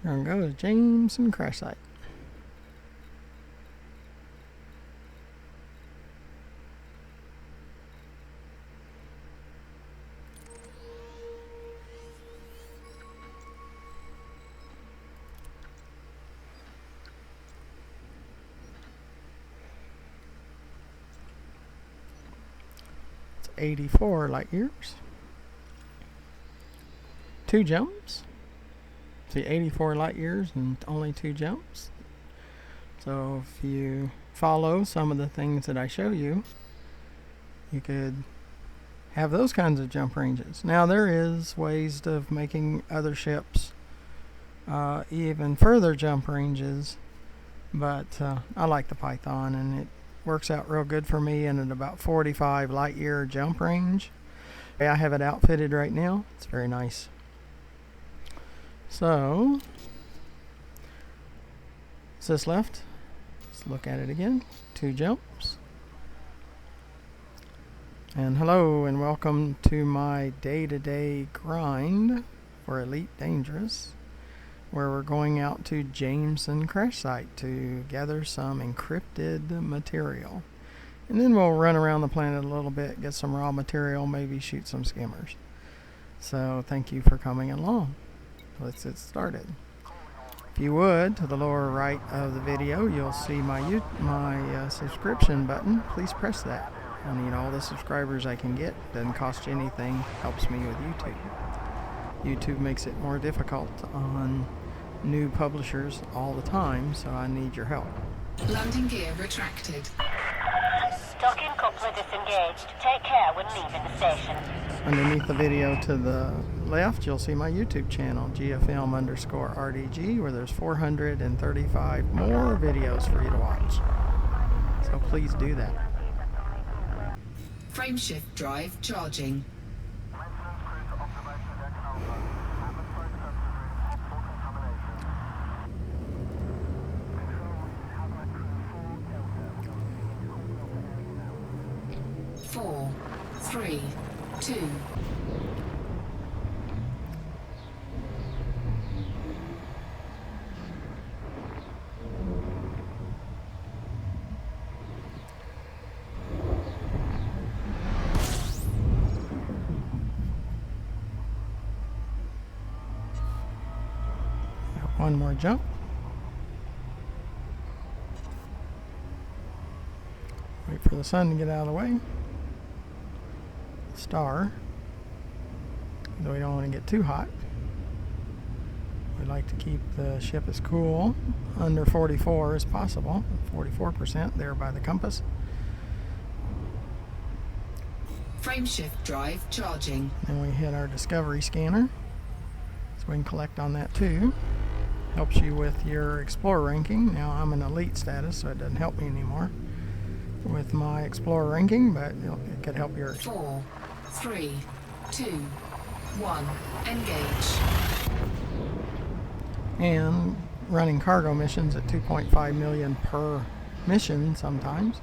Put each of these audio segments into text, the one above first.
We're going to go to Jameson crash site. It's 84 light years. 2 jumps. See, 84 light years and only 2 jumps. So if you follow some of the things that I show you, you could have those kinds of jump ranges. Now there is ways of making other ships even further jump ranges, but I like the Python, and it works out real good for me, and at about 45 light year jump range. I have it outfitted right now. It's very nice. So, is this left? Let's look at it again. 2 jumps. And hello and welcome to my day-to-day grind for Elite Dangerous, where we're going out to Jameson crash site to gather some encrypted material. And then we'll run around the planet a little bit, get some raw material, maybe shoot some skimmers. So thank you for coming along. Let's get started. If you would, to the lower right of the video, you'll see my subscription button. Please press that. I need all the subscribers I can get. Doesn't cost you anything. Helps me with YouTube. YouTube makes it more difficult on new publishers all the time, so I need your help. Landing gear retracted. Stocking coupler disengaged. Take care when leaving the station. Underneath the video to the left, you'll see my YouTube channel, GFM_RDG, where there's 435 more videos for you to watch. So please do that. Frameshift drive charging. Four, 3, 2. One more jump. Wait for the sun to get out of the way. Star. Though we don't want to get too hot. We like to keep the ship as cool, under 44 as possible. 44% there by the compass. Frameshift drive charging. Then we hit our discovery scanner, so we can collect on that too. Helps you with your explorer ranking. Now I'm in elite status, so it doesn't help me anymore with my explorer ranking, but it could help yours. 4, 3, 2, 1. Engage. And running cargo missions at 2.5 million per mission sometimes.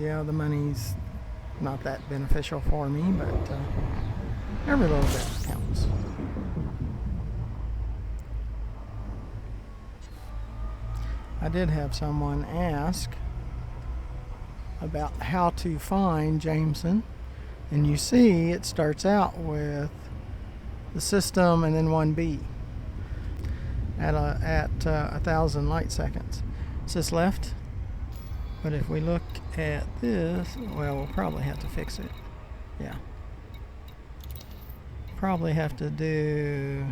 Yeah, the money's not that beneficial for me, but every little bit counts. I did have someone ask about how to find Jameson, and you see it starts out with the system and then 1B at 1,000 light seconds. It's this left, but if we look at this, well, we'll probably have to fix it. Yeah, probably have to do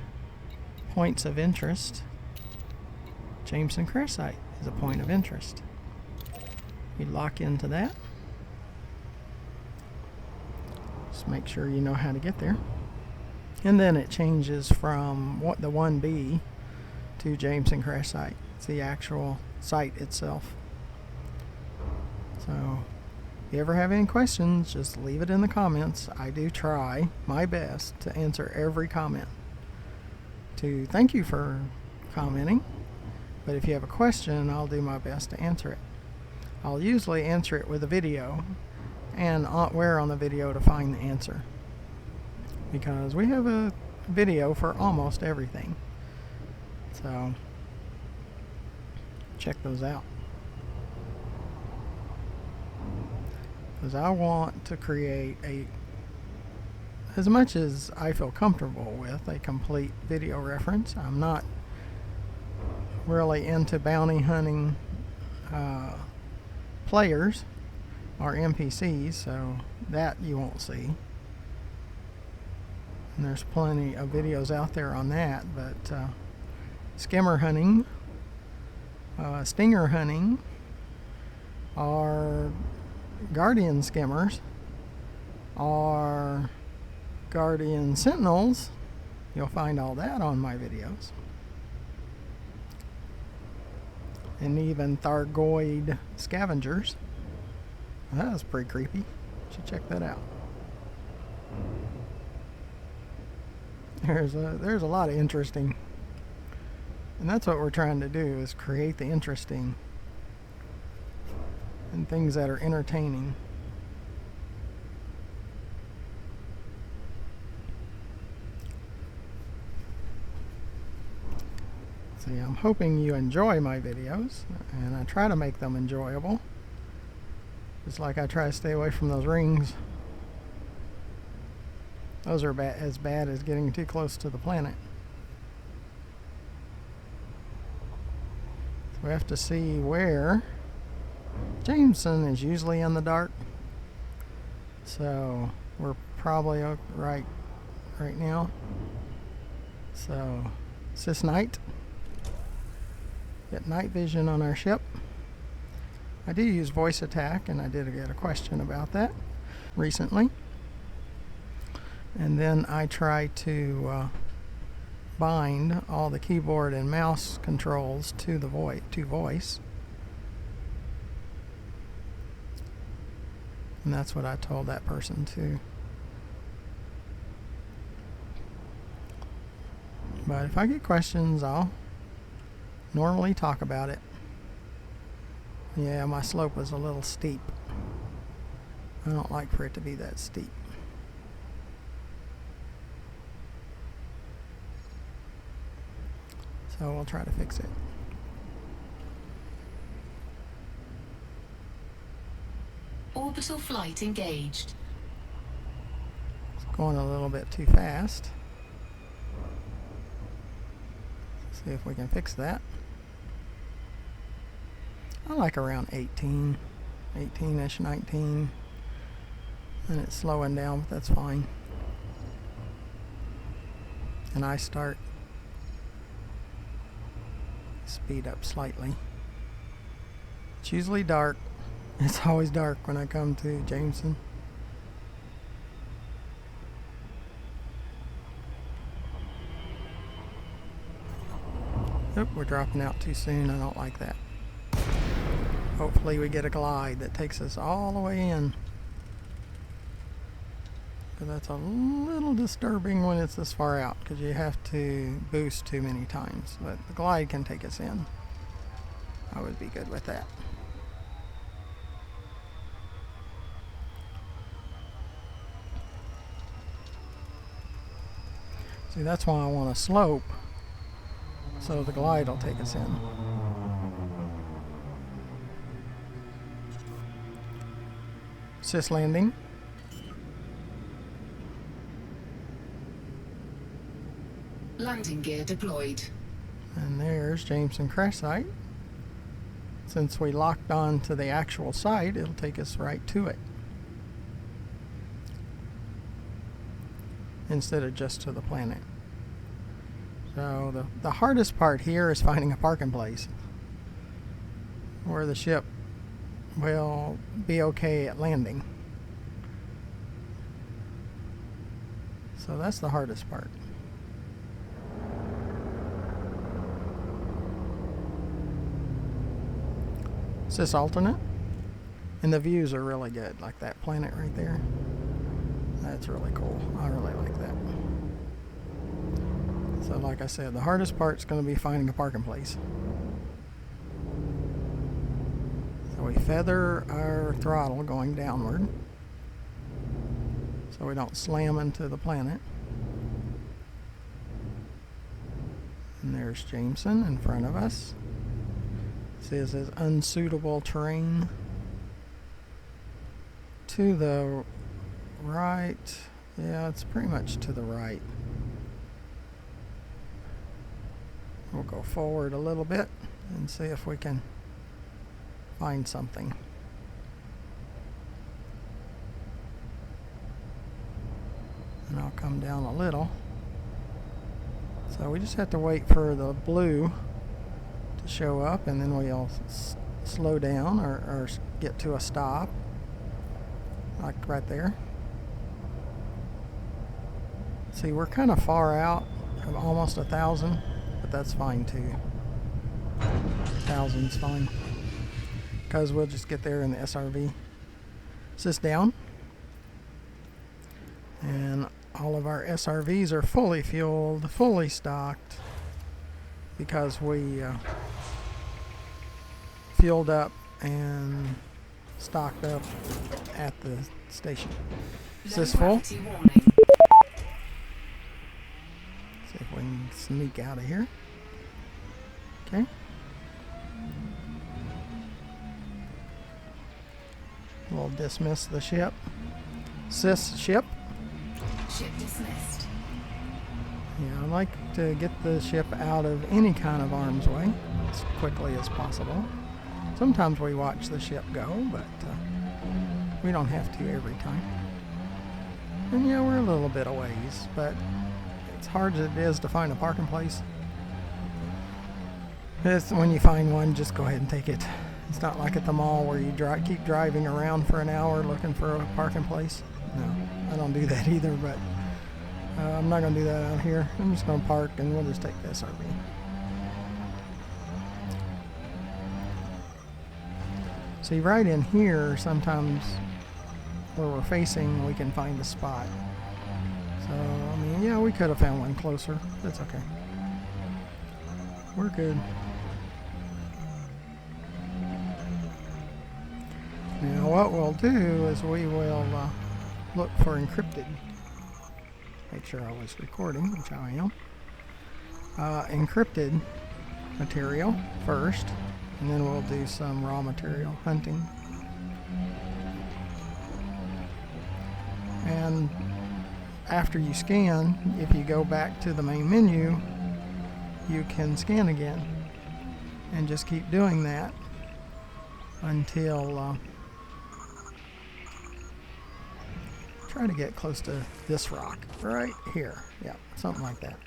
points of interest. Jameson crash site is a point of interest. You lock into that. Just make sure you know how to get there. And then it changes from the 1B to Jameson crash site. It's the actual site itself. So if you ever have any questions, just leave it in the comments. I do try my best to answer every comment. To thank you for commenting. But if you have a question, I'll do my best to answer it. I'll usually answer it with a video and where on the video to find the answer, because we have a video for almost everything. So check those out, because I want to create as much as I feel comfortable with, a complete video reference. I'm not really into bounty hunting players or NPCs, so that you won't see. And there's plenty of videos out there on that, but skimmer hunting, stinger hunting, or guardian skimmers, or guardian sentinels, you'll find all that on my videos. And even Thargoid scavengers. That was pretty creepy. You should check that out. There's a lot of interesting, and that's what we're trying to do, is create the interesting and things that are entertaining. See, I'm hoping you enjoy my videos, and I try to make them enjoyable. Just like I try to stay away from those rings. Those are as bad as getting too close to the planet. So we have to see where. Jameson is usually in the dark, so we're probably right now. So it's this night. Get night vision on our ship. I do use voice attack, and I did get a question about that recently. And then I try to bind all the keyboard and mouse controls to the voice. And that's what I told that person too. But if I get questions, I'll normally talk about it. Yeah, my slope was a little steep. I don't like for it to be that steep. So we'll try to fix it. Orbital flight engaged. It's going a little bit too fast. Let's see if we can fix that. I like around 18-ish, 19. And it's slowing down, but that's fine. And I start speed up slightly. It's usually dark. It's always dark when I come to Jameson. Oop, we're dropping out too soon. I don't like that. Hopefully we get a glide that takes us all the way in. But that's a little disturbing when it's this far out, because you have to boost too many times. But the glide can take us in. I would be good with that. See, that's why I want a slope, so the glide will take us in. Assist landing. Landing gear deployed. And there's Jameson crash site. Since we locked on to the actual site, it'll take us right to it, instead of just to the planet. So the hardest part here is finding a parking place where the ship will be okay at landing. So that's the hardest part. It's this alternate, and the views are really good, like that planet right there. That's really cool. I really like that. So like I said, the hardest part's going to be finding a parking place. So we feather our throttle going downward so we don't slam into the planet. And there's Jameson in front of us. It says it's unsuitable terrain. To the right. Yeah, it's pretty much to the right. We'll go forward a little bit and see if we can find something. And I'll come down a little. So we just have to wait for the blue to show up, and then we'll slow down or get to a stop, like right there. See, we're kind of far out, almost 1,000, but that's fine too. 1,000's fine, because we'll just get there in the SRV. Is this down? And all of our SRVs are fully fueled, fully stocked, because we fueled up and stocked up at the station. Is this full? See if we can sneak out of here. Okay. We'll dismiss the ship. Sys ship. Ship dismissed. Yeah, I like to get the ship out of any kind of harm's way as quickly as possible. Sometimes we watch the ship go, but we don't have to every time. And yeah, we're a little bit a ways, but it's hard as it is to find a parking place. When you find one, just go ahead and take it. It's not like at the mall where you keep driving around for an hour looking for a parking place. No, I don't do that either, but I'm not going to do that out here. I'm just going to park and we'll just take the SRV. See, right in here, sometimes where we're facing, we can find a spot. So, I mean, yeah, we could have found one closer. That's okay. We're good. Now, what we'll do is we will look for encrypted. Make sure I was recording, which I am. Encrypted material first, and then we'll do some raw material hunting. And after you scan, if you go back to the main menu, you can scan again. And just keep doing that until try to get close to this rock right here. Yeah, something like that.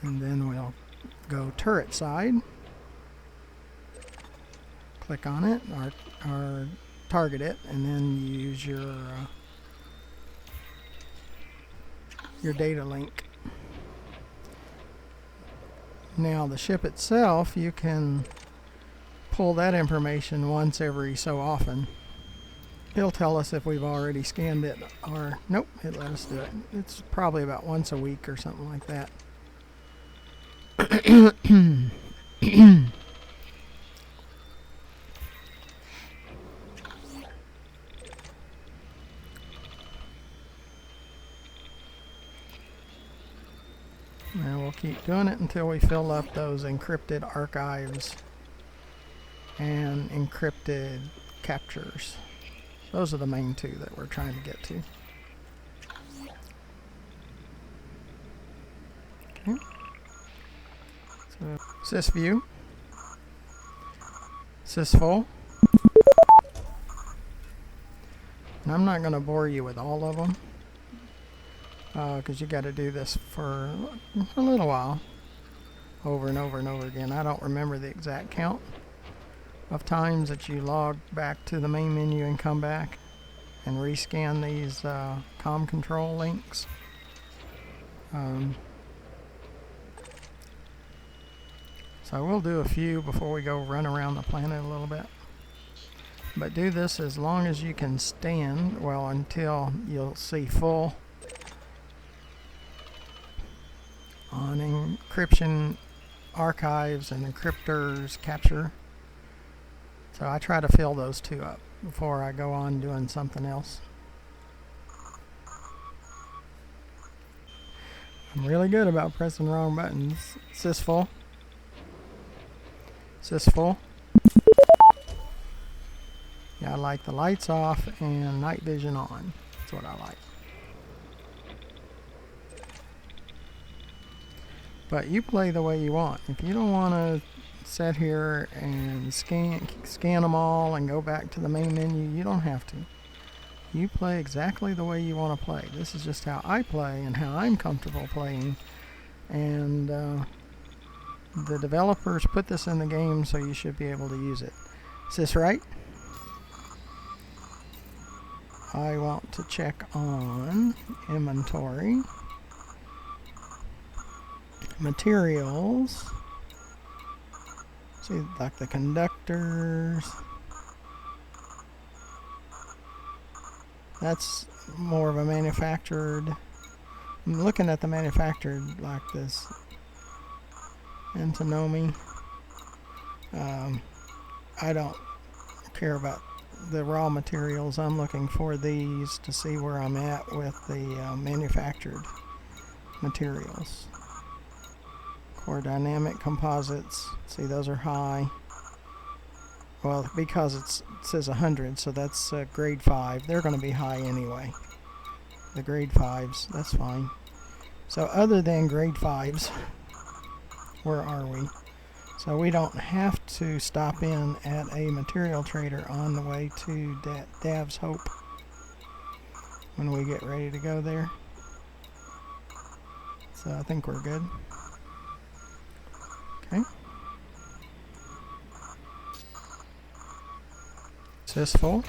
And then we'll go turret side. Click on it or target it, and then use your data link. Now the ship itself, you can pull that information once every so often. It'll tell us if we've already scanned it, or nope, it let us do it. It's probably about once a week or something like that. And we'll keep doing it until we fill up those encrypted archives and encrypted captures. Those are the main two that we're trying to get to. Okay. So, sys view. Sys full. And I'm not going to bore you with all of them, because you got to do this for a little while, over and over and over again. I don't remember the exact count of times that you log back to the main menu and come back and rescan these comm control links. So we'll do a few before we go run around the planet a little bit. But do this as long as you can stand, well, until you'll see full on encryption, archives, and encryptors capture. So I try to fill those two up before I go on doing something else. I'm really good about pressing wrong buttons. Is this full? Is this full? Yeah, I like the lights off and night vision on. That's what I like. But you play the way you want. If you don't want to sit here and scan them all and go back to the main menu, you don't have to. You play exactly the way you want to play. This is just how I play and how I'm comfortable playing. And the developers put this in the game, so you should be able to use it. Is this right? I want to check on inventory, materials. See, like the conductors. That's more of a manufactured. I'm looking at the manufactured like this. Antinomy. I don't care about the raw materials. I'm looking for these to see where I'm at with the manufactured materials. Core dynamic composites. See, those are high. Well, because it says 100, so that's grade 5. They're going to be high anyway. The grade 5s, that's fine. So other than grade 5s, where are we? So we don't have to stop in at a material trader on the way to Dav's Hope when we get ready to go there. So I think we're good. Okay. Is this full?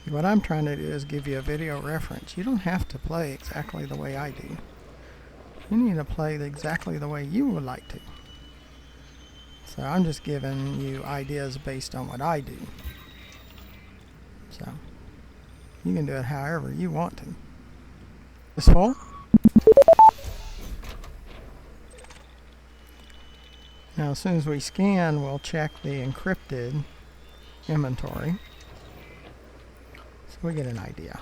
What I'm trying to do is give you a video reference. You don't have to play exactly the way I do. You need to play exactly the way you would like to. So I'm just giving you ideas based on what I do. So you can do it however you want to. This full? Now as soon as we scan, we'll check the encrypted inventory. So we get an idea.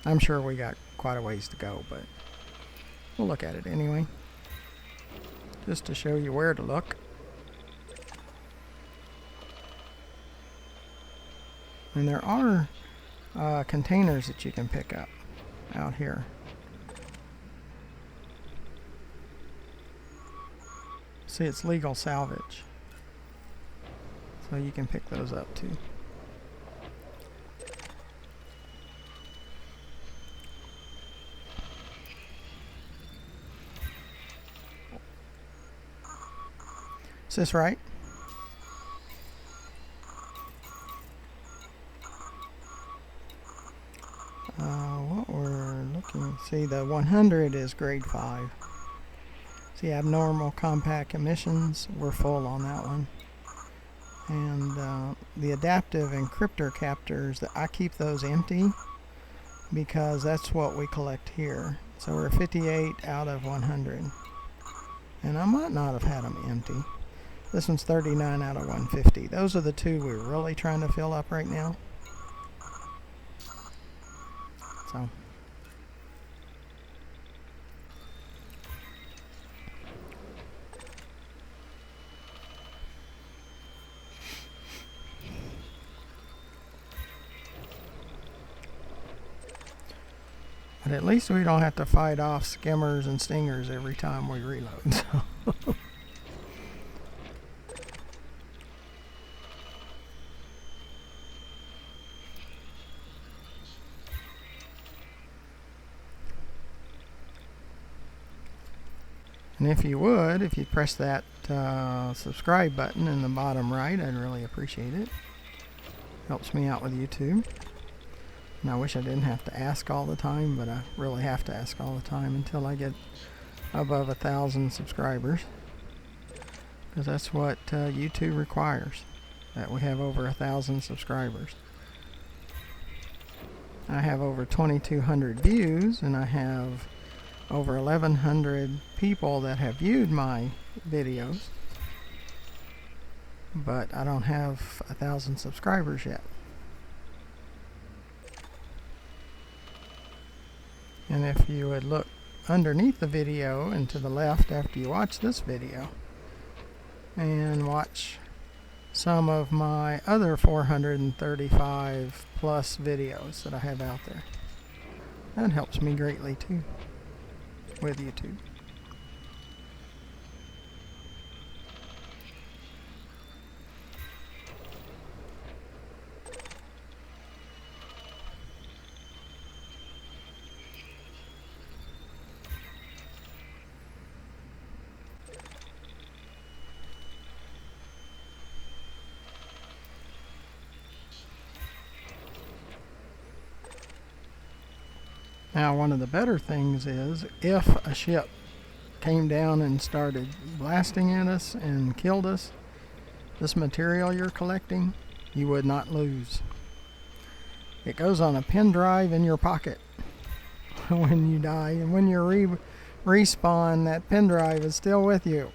I'm sure we got quite a ways to go, but we'll look at it anyway, just to show you where to look. And there are containers that you can pick up out here. See, it's legal salvage, so you can pick those up too. Is this right? What we're looking, see, the 100 is grade 5. See, abnormal compact emissions, we're full on that one. And the adaptive encryptor captors, I keep those empty because that's what we collect here. So we're 58 out of 100. And I might not have had them empty. This one's 39 out of 150. Those are the two we're really trying to fill up right now. So. But at least we don't have to fight off skimmers and stingers every time we reload. So. And if you would, if you press that subscribe button in the bottom right, I'd really appreciate it. Helps me out with YouTube. And I wish I didn't have to ask all the time, but I really have to ask all the time until I get above 1,000 subscribers. Because that's what YouTube requires, that we have over 1,000 subscribers. I have over 2,200 views, and I have over 1,100 people that have viewed my videos, but I don't have 1,000 subscribers yet. And if you would look underneath the video and to the left after you watch this video and watch some of my other 435 plus videos that I have out there, that helps me greatly too with YouTube. Now, one of the better things is if a ship came down and started blasting at us and killed us, this material you're collecting, you would not lose. It goes on a pen drive in your pocket when you die, and when you respawn, that pen drive is still with you.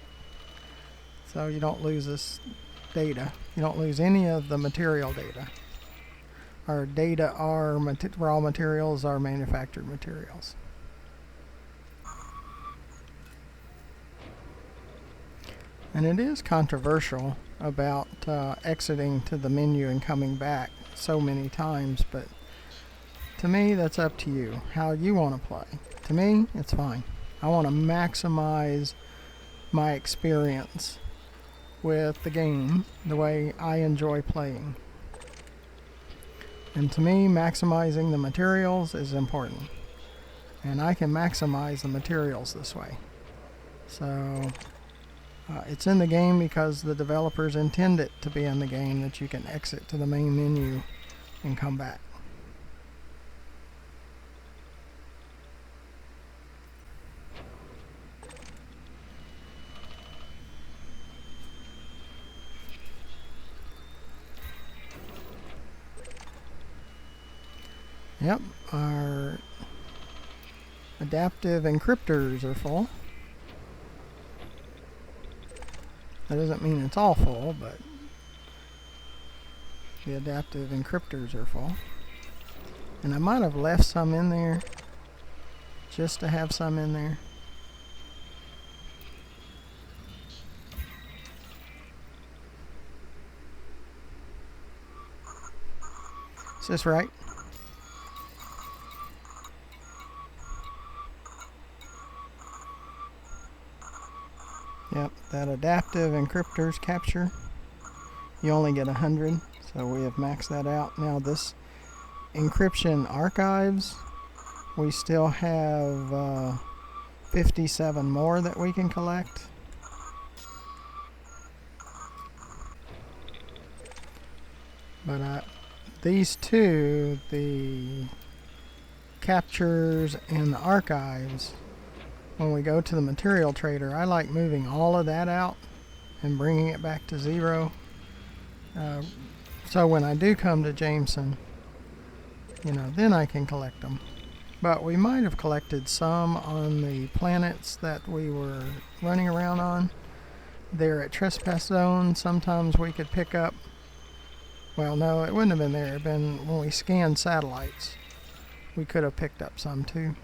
So you don't lose this data. You don't lose any of the material data. Our data are raw materials, are manufactured materials. And it is controversial about exiting to the menu and coming back so many times, but to me, that's up to you, how you want to play. To me, it's fine. I want to maximize my experience with the game the way I enjoy playing. And to me, maximizing the materials is important. And I can maximize the materials this way. So it's in the game because the developers intend it to be in the game, that you can exit to the main menu and come back. Yep, our adaptive encryptors are full. That doesn't mean it's all full, but the adaptive encryptors are full. And I might have left some in there just to have some in there. Is this right? Yep, that adaptive encryptors capture, you only get 100, so we have maxed that out. Now this encryption archives, we still have 57 more that we can collect. But these two, the captures and the archives, when we go to the material trader, I like moving all of that out and bringing it back to 0. So when I do come to Jameson, then I can collect them. But we might have collected some on the planets that we were running around on. They're at trespass zone. Sometimes we could pick up, well, no, it wouldn't have been there. It would have been when we scanned satellites. We could have picked up some too.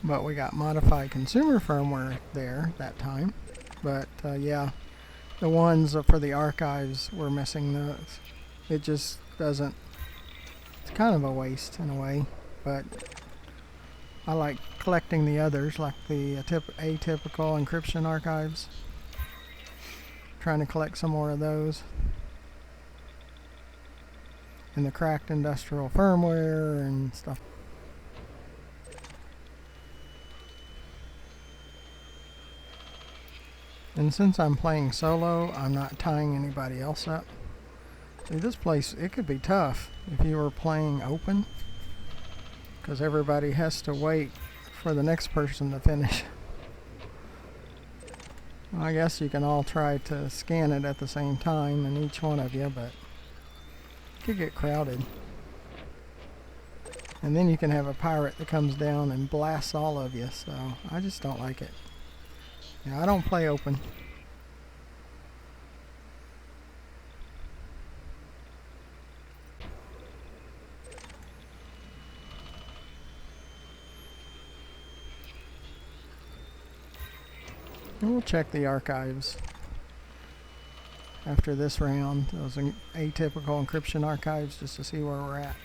But we got modified consumer firmware there that time. But yeah, the ones for the archives were missing those. It just doesn't, it's kind of a waste in a way, but I like collecting the others, like the atypical encryption archives. Trying to collect some more of those. And the cracked industrial firmware and stuff. And since I'm playing solo, I'm not tying anybody else up. See, this place, it could be tough if you were playing open. because everybody has to wait for the next person to finish. Well, I guess you can all try to scan it at the same time, and each one of you, but it could get crowded. And then you can have a pirate that comes down and blasts all of you, so I just don't like it. Yeah, I don't play open. And we'll check the archives after this round, those atypical encryption archives, just to see where we're at.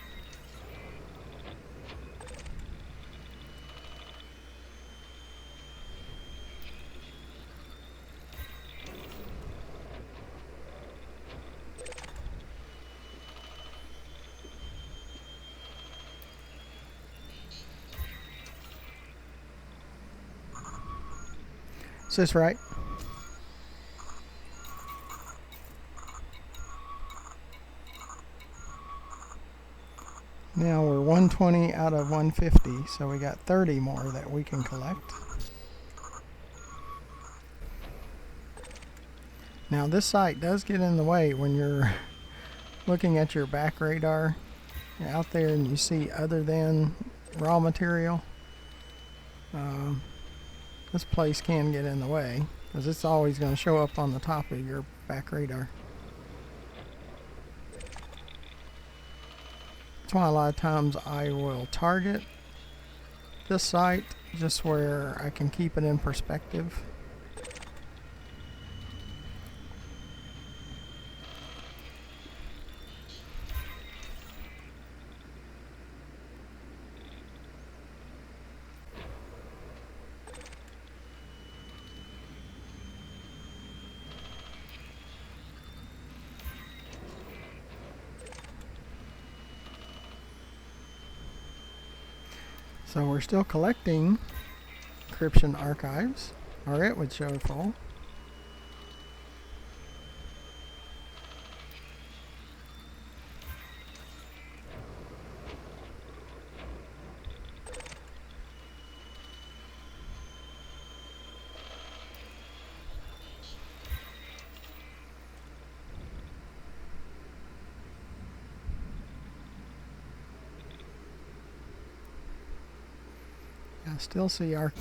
Is this right? Now we're 120 out of 150, so we got 30 more that we can collect. Now this site does get in the way when you're looking at your back radar. You're out there and you see other than raw material. This place can get in the way because it's always going to show up on the top of your back radar. That's why a lot of times I will target this site just where I can keep it in perspective. So we're still collecting encryption archives, or it would show full. I still see our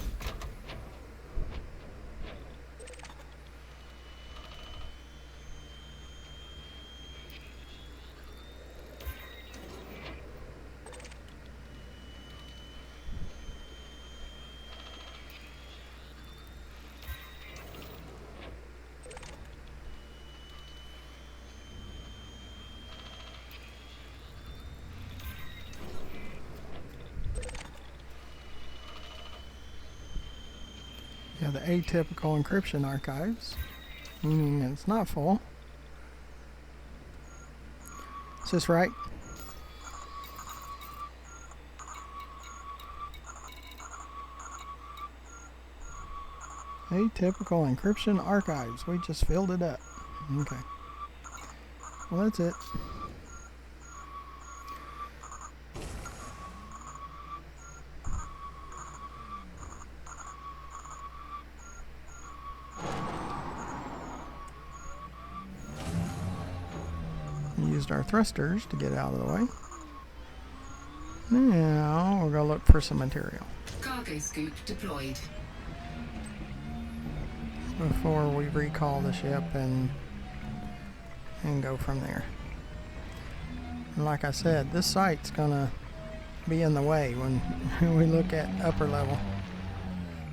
the atypical encryption archives, meaning it's not full. Is this right? Atypical encryption archives. We just filled it up. Okay. Well, that's it. Used our thrusters to get out of the way. Now we'll go look for some material Cargo scoop deployed. before we recall the ship and go from there. And like I said, this site's gonna be in the way when we look at upper level.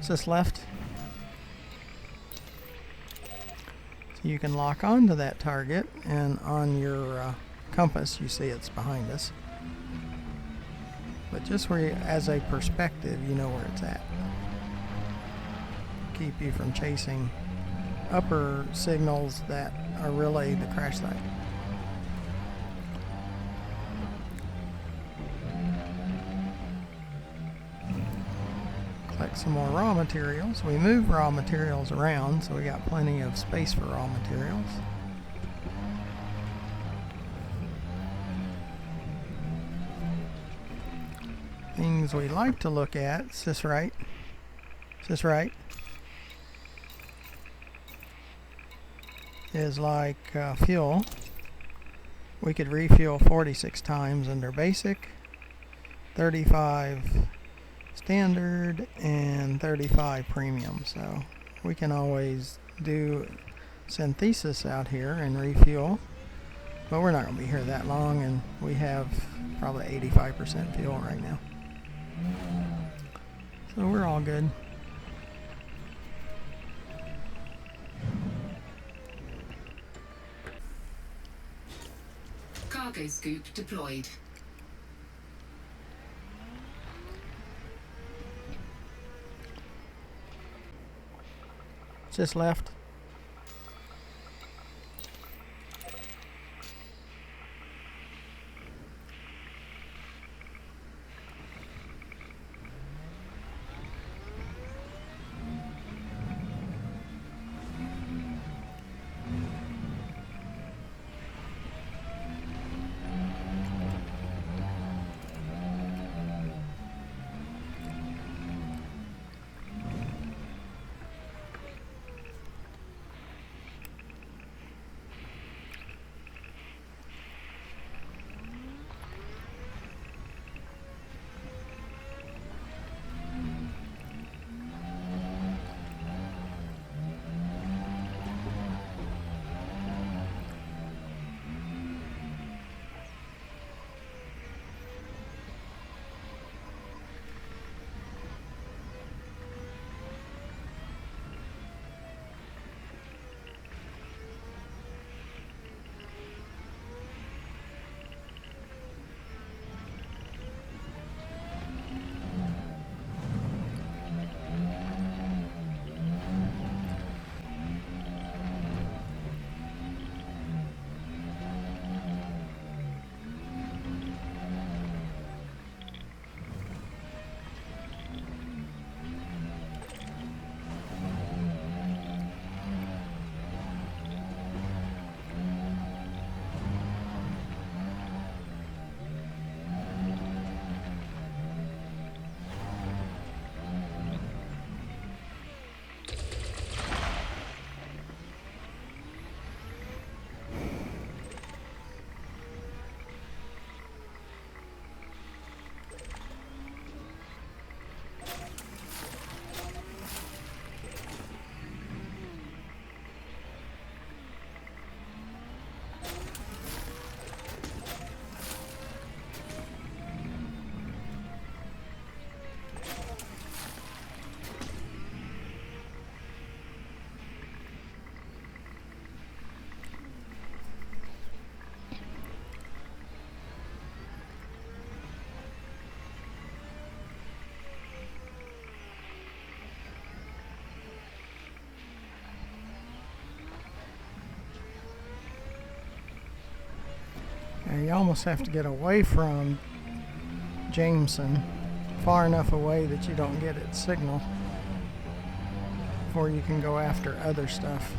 Is this left? You can lock onto that target, and on your compass you see it's behind us. But just where you, as a perspective, you know where it's at. Keep you from chasing upper signals that are really the crash site. Collect some more raw materials. We move raw materials around, so we got plenty of space for raw materials. things we like to look at. Is this right? Is this right? Is like fuel. We could refuel 46 times under basic, 35 standard, and 35 premium. So we can always do synthesis out here and refuel. But we're not going to be here that long, and we have probably 85% fuel right now. So we're all good. Cargo scoop deployed. Just left. You almost have to get away from Jameson, far enough away that you don't get its signal before you can go after other stuff.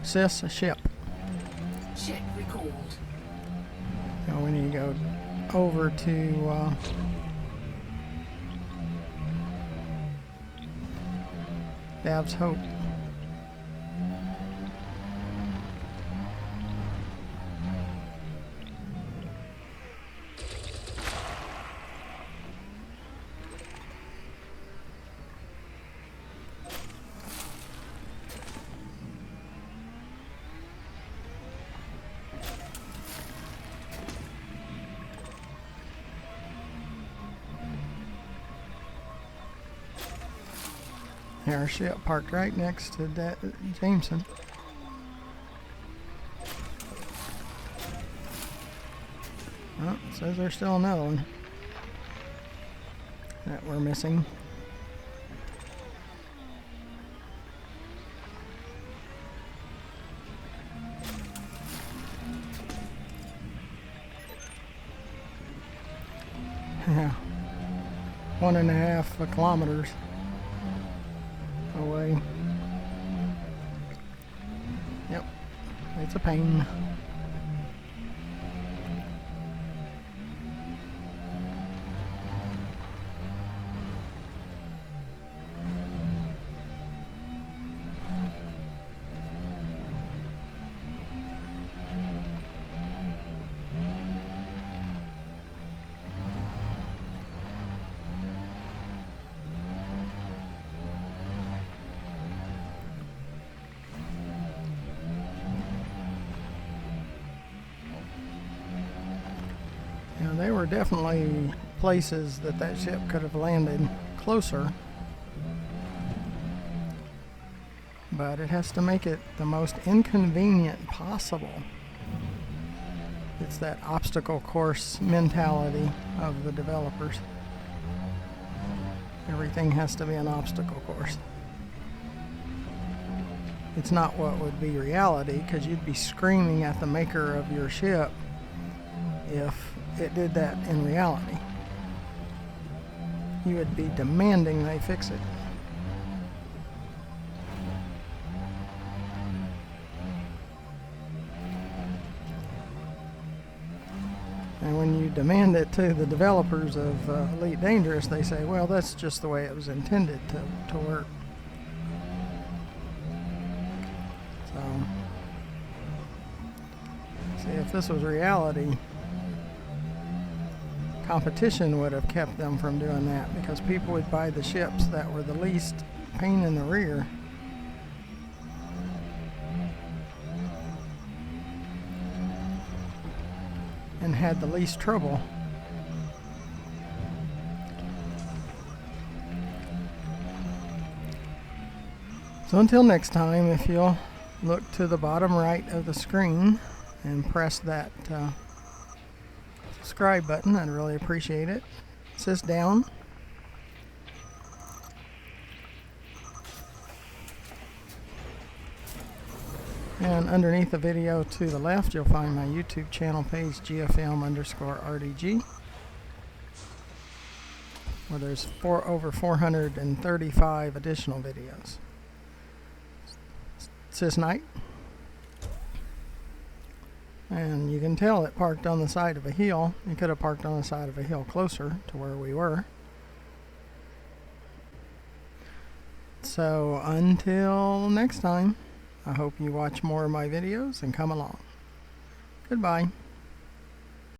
Sis, a ship. Ship recalled. Now we need to go over to Dav's Hope. Our ship parked right next to that Jameson. Oh, it says there's still another one. that we're missing. Yeah, 1.5 kilometers away. Yep, it's a pain. Now, there were definitely places that ship could have landed closer, but it has to make it the most inconvenient possible. It's that obstacle course mentality of the developers. Everything has to be an obstacle course. It's not what would be reality, because you'd be screaming at the maker of your ship if it did that in reality. You would be demanding they fix it. And when you demand it to the developers of Elite Dangerous, they say, well, that's just the way it was intended to work. So, see, if this was reality, competition would have kept them from doing that, because people would buy the ships that were the least pain in the rear. And had the least trouble. So until next time, if you'll look to the bottom right of the screen and press that subscribe button, I'd really appreciate it. It says down. And underneath the video to the left, you'll find my YouTube channel page, GFM_RDG, where there's over 435 additional videos. It says night. And you can tell it parked on the side of a hill. It could have parked on the side of a hill closer to where we were. So until next time, I hope you watch more of my videos and come along. Goodbye.